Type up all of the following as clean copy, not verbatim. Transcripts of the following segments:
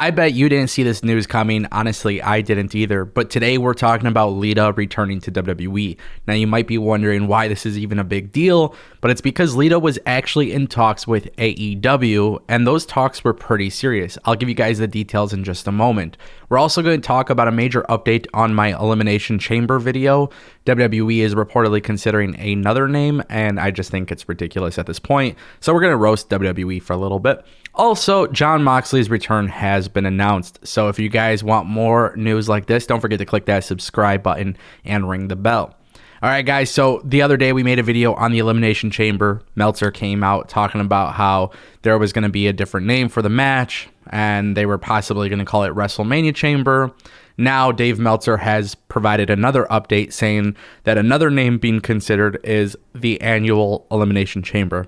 I bet you didn't see this news coming. Honestly, I didn't either. But today we're talking about Lita returning to WWE. Now, you might be wondering why this is even a big deal, but it's because Lita was actually in talks with AEW, and those talks were pretty serious. I'll give you guys the details in just a moment. We're also going to talk about a major update on my Elimination Chamber video. WWE is reportedly considering another name, and I just think it's ridiculous at this point. So we're going to roast WWE for a little bit. Also, Jon Moxley's return has been announced. So if you guys want more news like this, don't forget to click that subscribe button and ring the bell. All right, guys. So the other day we made a video on the Elimination Chamber. Meltzer came out talking about how there was going to be a different name for the match, and they were possibly going to call it WrestleMania Chamber. Now, Dave Meltzer has provided another update saying that another name being considered is the annual Elimination Chamber.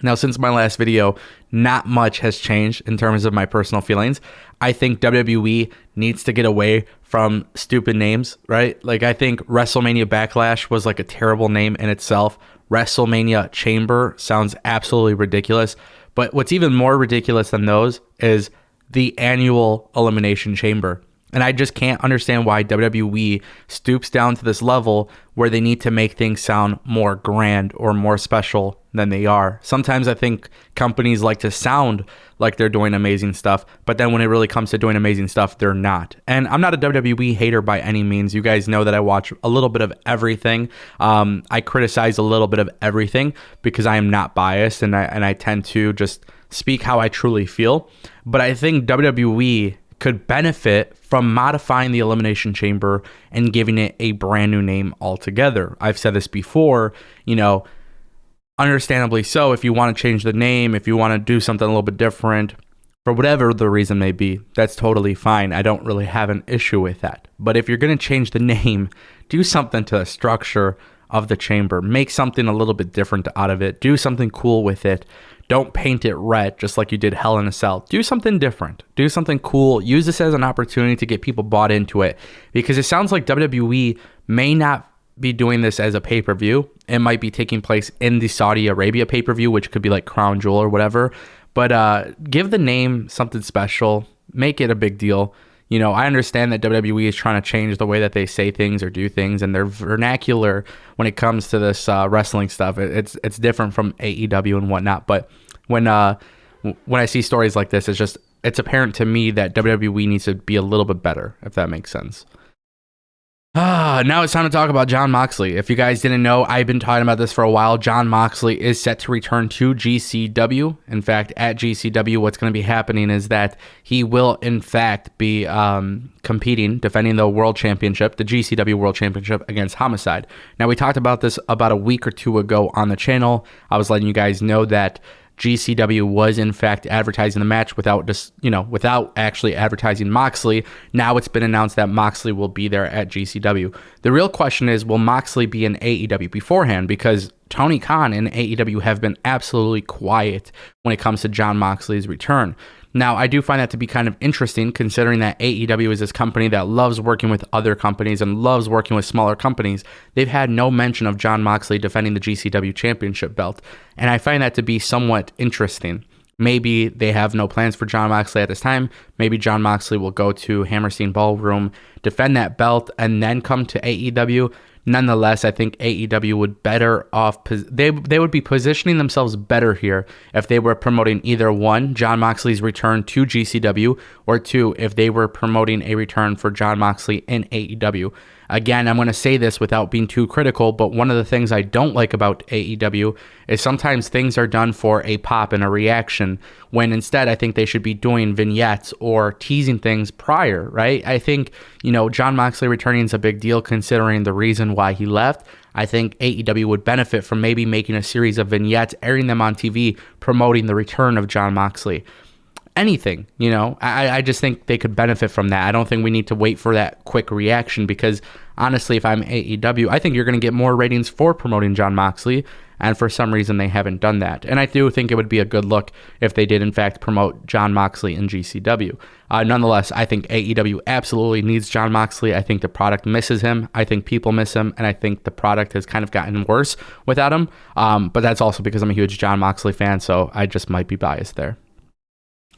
Now, since my last video, not much has changed in terms of my personal feelings. I think WWE needs to get away from stupid names, right? Like, I think WrestleMania Backlash was like a terrible name in itself. WrestleMania Chamber sounds absolutely ridiculous. But what's even more ridiculous than those is the annual Elimination Chamber. And I just can't understand why WWE stoops down to this level where they need to make things sound more grand or more special than they are. Sometimes I think companies like to sound like they're doing amazing stuff, but then when it really comes to doing amazing stuff, they're not. And I'm not a WWE hater by any means. You guys know that I watch a little bit of everything. I criticize a little bit of everything because I am not biased, and I tend to just speak how I truly feel. But I think WWE could benefit from modifying the Elimination Chamber and giving it a brand new name altogether. I've said this before, understandably so. If you want to change the name, if you want to do something a little bit different, for whatever the reason may be, that's totally fine. I don't really have an issue with that. But if you're going to change the name, do something to the structure of the chamber. Make something a little bit different out of it. Do something cool with it. Don't paint it red just like you did Hell in a Cell. Do something different. Do something cool. Use this as an opportunity to get people bought into it, because it sounds like WWE may not be doing this as a pay-per-view. It might be taking place in the Saudi Arabia pay-per-view, which could be like Crown Jewel or whatever. But give the name something special. Make it a big deal. I understand that WWE is trying to change the way that they say things or do things, and their vernacular when it comes to this wrestling stuff, it's different from AEW and whatnot. But when I see stories like this, it's apparent to me that WWE needs to be a little bit better, if that makes sense. Now it's time to talk about Jon Moxley. If you guys didn't know, I've been talking about this for a while. Jon Moxley is set to return to GCW. In fact, at GCW, what's going to be happening is that he will, in fact, be defending the World Championship, the GCW World Championship against Homicide. Now, we talked about this about a week or two ago on the channel. I was letting you guys know that GCW was in fact advertising the match without actually advertising Moxley. Now it's been announced that Moxley will be there at GCW. The real question is, will Moxley be in AEW beforehand? Because Tony Khan and AEW have been absolutely quiet when it comes to Jon Moxley's return. Now, I do find that to be kind of interesting, considering that AEW is this company that loves working with other companies and loves working with smaller companies. They've had no mention of Jon Moxley defending the GCW championship belt, and I find that to be somewhat interesting. Maybe they have no plans for Jon Moxley at this time. Maybe Jon Moxley will go to Hammerstein Ballroom, defend that belt, and then come to AEW. Nonetheless, I think AEW would better off. They would be positioning themselves better here if they were promoting either one, Jon Moxley's return to GCW, or two, if they were promoting a return for Jon Moxley in AEW. Again, I'm going to say this without being too critical, but one of the things I don't like about AEW is sometimes things are done for a pop and a reaction, when instead I think they should be doing vignettes or teasing things prior, right? I think, Jon Moxley returning is a big deal considering the reason why he left. I think AEW would benefit from maybe making a series of vignettes, airing them on TV, promoting the return of Jon Moxley. Anything, I just think they could benefit from that. I don't think we need to wait for that quick reaction, because honestly, if I'm AEW, I think you're going to get more ratings for promoting Jon Moxley, and for some reason they haven't done that. And I do think it would be a good look if they did in fact promote Jon Moxley in GCW. Nonetheless, I think AEW absolutely needs Jon Moxley. I think the product misses him. I think people miss him, and I think the product has kind of gotten worse without him. But that's also because I'm a huge Jon Moxley fan, so I just might be biased there.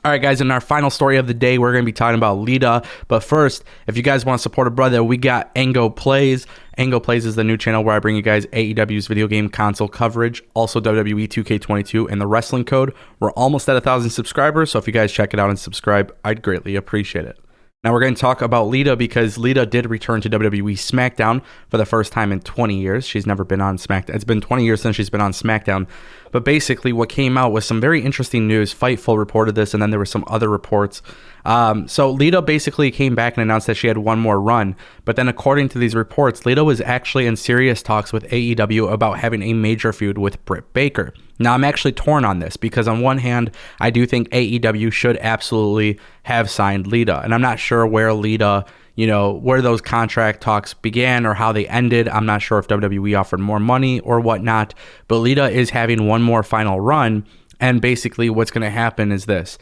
All right, guys, in our final story of the day, we're going to be talking about Lita. But first, if you guys want to support a brother, we got Ango Plays. Ango Plays is the new channel where I bring you guys AEW's video game console coverage, also WWE 2K22 and the wrestling code. We're almost at 1,000 subscribers, so if you guys check it out and subscribe, I'd greatly appreciate it. Now we're going to talk about Lita because Lita did return to WWE Smackdown for the first time in 20 years. She's never been on Smackdown. It's been 20 years since she's been on Smackdown. But basically what came out was some very interesting news. Fightful reported this, and then there were some other reports. So Lita basically came back and announced that she had one more run. But then according to these reports, Lita was actually in serious talks with AEW about having a major feud with Britt Baker. Now, I'm actually torn on this because on one hand, I do think AEW should absolutely have signed Lita. And I'm not sure where Lita, where those contract talks began or how they ended. I'm not sure if WWE offered more money or whatnot. But Lita is having one more final run. And basically what's going to happen is this.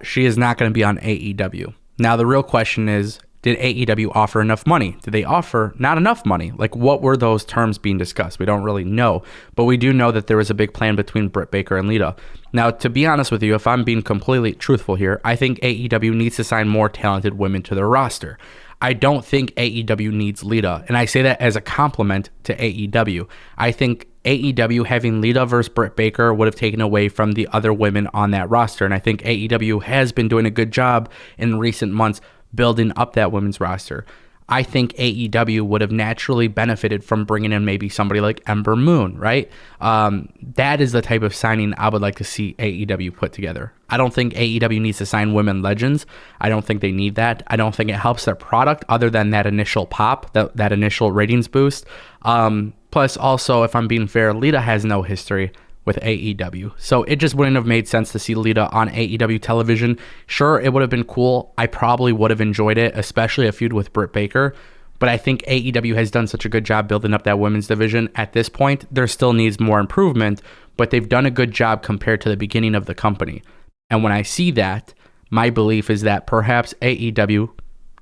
She is not going to be on AEW. Now, the real question is, did AEW offer enough money? Did they offer not enough money? Like, what were those terms being discussed? We don't really know, but we do know that there was a big plan between Britt Baker and Lita. Now, to be honest with you, if I'm being completely truthful here, I think AEW needs to sign more talented women to their roster. I don't think AEW needs Lita, and I say that as a compliment to AEW. I think AEW having Lita versus Britt Baker would have taken away from the other women on that roster, and I think AEW has been doing a good job in recent months building up that women's roster. I think AEW would have naturally benefited from bringing in maybe somebody like Ember Moon, right? That is the type of signing I would like to see AEW put together. I don't think AEW needs to sign women legends. I don't think they need that. I don't think it helps their product other than that initial pop, that initial ratings boost. Plus, also, if I'm being fair, Lita has no history with AEW. So it just wouldn't have made sense to see Lita on AEW television. Sure, it would have been cool. I probably would have enjoyed it, especially a feud with Britt Baker. But I think AEW has done such a good job building up that women's division. At this point, there still needs more improvement, but they've done a good job compared to the beginning of the company. And when I see that, my belief is that perhaps AEW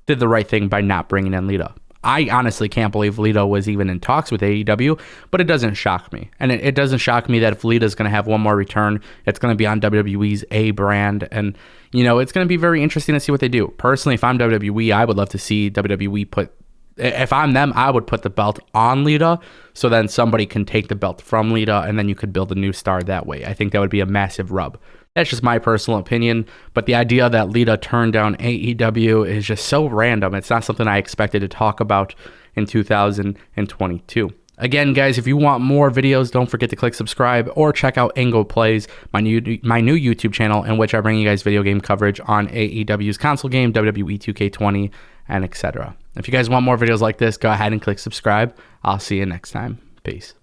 did the right thing by not bringing in Lita. I honestly can't believe Lita was even in talks with AEW, but it doesn't shock me. And it doesn't shock me that if Lita's going to have one more return, it's going to be on WWE's A brand. And, it's going to be very interesting to see what they do. Personally, if I'm WWE, I would love to see WWE if I'm them, I would put the belt on Lita so then somebody can take the belt from Lita and then you could build a new star that way. I think that would be a massive rub. That's just my personal opinion, but the idea that Lita turned down AEW is just so random. It's not something I expected to talk about in 2022. Again, guys, if you want more videos, don't forget to click subscribe or check out Ango Plays, my new YouTube channel in which I bring you guys video game coverage on AEW's console game, WWE 2K20, and etc. If you guys want more videos like this, go ahead and click subscribe. I'll see you next time. Peace.